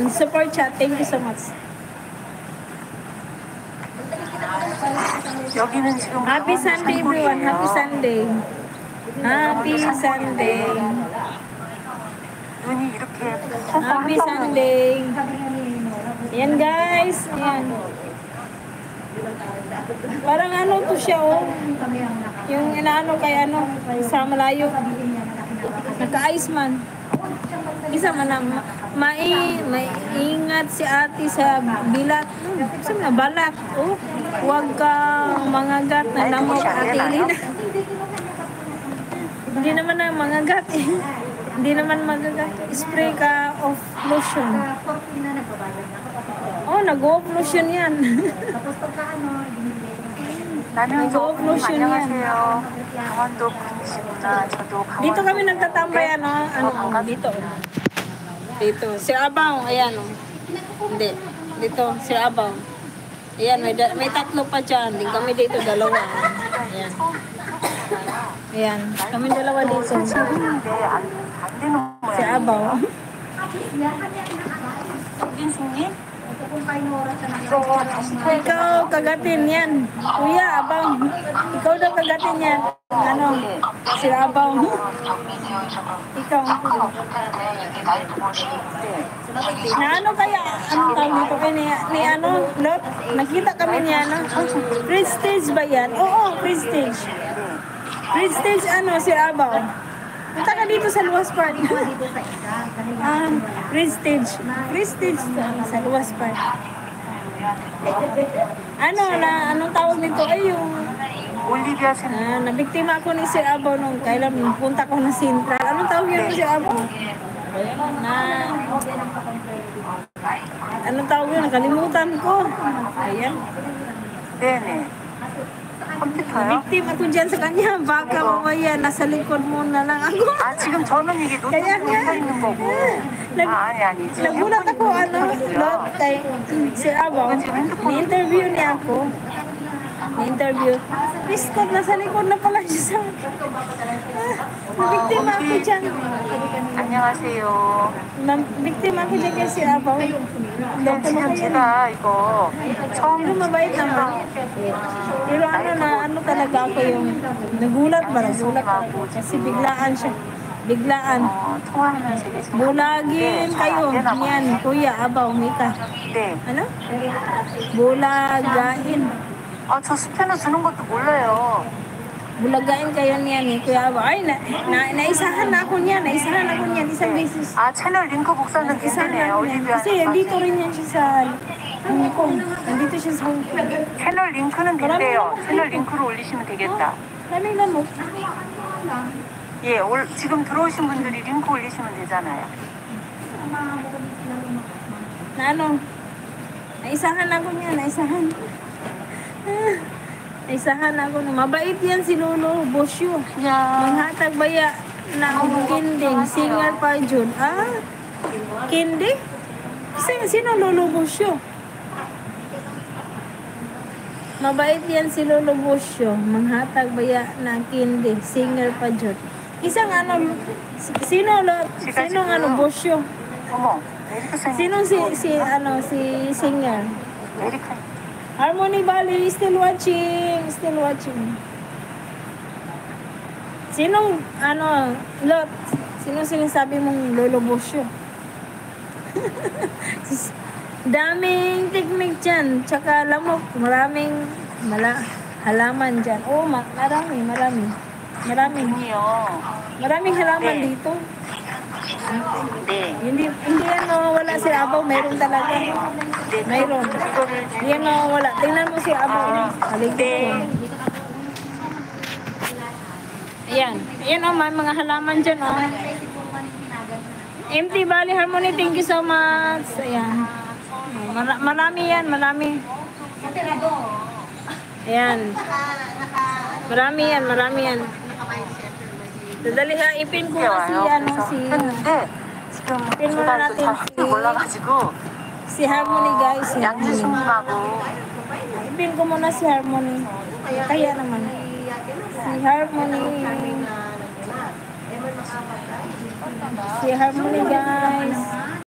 Ayan, super chat. Thank you so much. Happy Sunday everyone. Happy Sunday. Happy Sunday. Happy Sunday. Ayan guys. Ayan. Parang ano to siya oh. Yung inaano kay ano sa malayo. Naka-ice man. Isa man na maingat si ate sa bilat. Isa na balat. Oh, huwag kang mangagat na lamok ate Elina. Hindi naman na mangagat eh. Hindi naman magagat. Spray ka of lotion. Oh, nag-off lotion yan. nag-off lotion yan. Dito kami nagtatambay ano dito. Dito, si Abaw, ayan oh. Hindi, dito, si Abaw. Ayan, may tatlo pa dyan. Din kami dito, dalawa. Ayan. Ayan, kami dalawa dito. Si Abaw. Ikaw kagatin yan. Kuya, Abaw. Ikaw daw kagatin yan. Ano? Si Abaw. Ikaw. Na ano kaya? Anong tawag dito kayo ni ano? Lot? Nakita kami niya, ano? Prestige ba yan? Oo, Prestige. Prestige ano, si Abaw. Punta ka dito sa Luwas Park. Prestige. Prestige sa Luwas Park. Ano na, anong tawag nito? Ay, yung Olivia nabiktima ako ni Sir Abaw nung kailan punta ko na Central. Anong tawag yun si Abaw? Na anong tawag yun? Nakalimutan ko. Ayan. Victim ako dyan sa kanya. Baka mamaya nasa likod mo na lang ako. 지금 저는 이게 Kaya nga. Nagulat ako ano, lot kay Sir Abaw. Ni-interview niya ako. Ni-interview. Biskot, nasa likod na pala siya sa akin. Nabiktima ako dyan. 안녕하세요. Nabiktima ako dyan kay Sir Abaw. 지금 제가 이거 처음 Pero mabait naman. Pero ano talaga ako yung nagulat ba? Nagulat ako. Kasi biglaan siya. Biglaan. 통화하면서 계속 Bulagin kayo. Yan, Kuya Abaw, Mika. 네. Ano? Bulagain. 저 스패너 주는 것도 몰라요. Bulagain kayo niyan ni Kuya Abaw. Ay, naisahan na ako niyan. Naisahan ako niyan. Isang beses. 채널 링크 복사는 Isahan 됐네요. na ako niyan. 올리비아. Kasi dito rin yan siya sa Hong Kong. Nandito siya sa Hong Kong. 채널 링크는 됐대요. 채널 링크로 올리시면 되겠다. Lamig mo. 예, 지금 들어오신 분들이 링크 올리시면 되잖아요. Na ano? Naisahan ako niya. Naisahan. Naisahan ako. Mabait yan si Lolo Bosyo. Manghatag baya ng kinding. Singer pa dyan. Kinding? Sino Lolo Bosyo? Mabait yan si Lolo Bosyo. Manghatag baya ng kinding. Singer pa dyan. Isang ano, sino ano Bosyo? 어머, 에리카 쌤. Sino si singer? 에리카. Harmony Valley, still watching. Still watching. Sinong, ano, Lot? Sino sinasabi mong Lolo Bosyo? Daming technique dyan. Tsaka lamok. Maraming halaman dyan. Oo, marami. Maraming halaman dito. Hindi ano, wala si Abaw. Mayroon talaga. Mayroon. Hindi ano, wala. Tingnan mo si Abaw. Aligid. Ayan. Ayan o, may mga halaman dyan o. Empty Valley Harmony, thank you so much. Ayan. Marami yan, marami. Ayan. Marami yan. Dadali ha, ipin ko na ipin muna natin si Harmony guys. Ipin ko muna si Harmony. Kaya naman. Si Harmony. Si Harmony guys.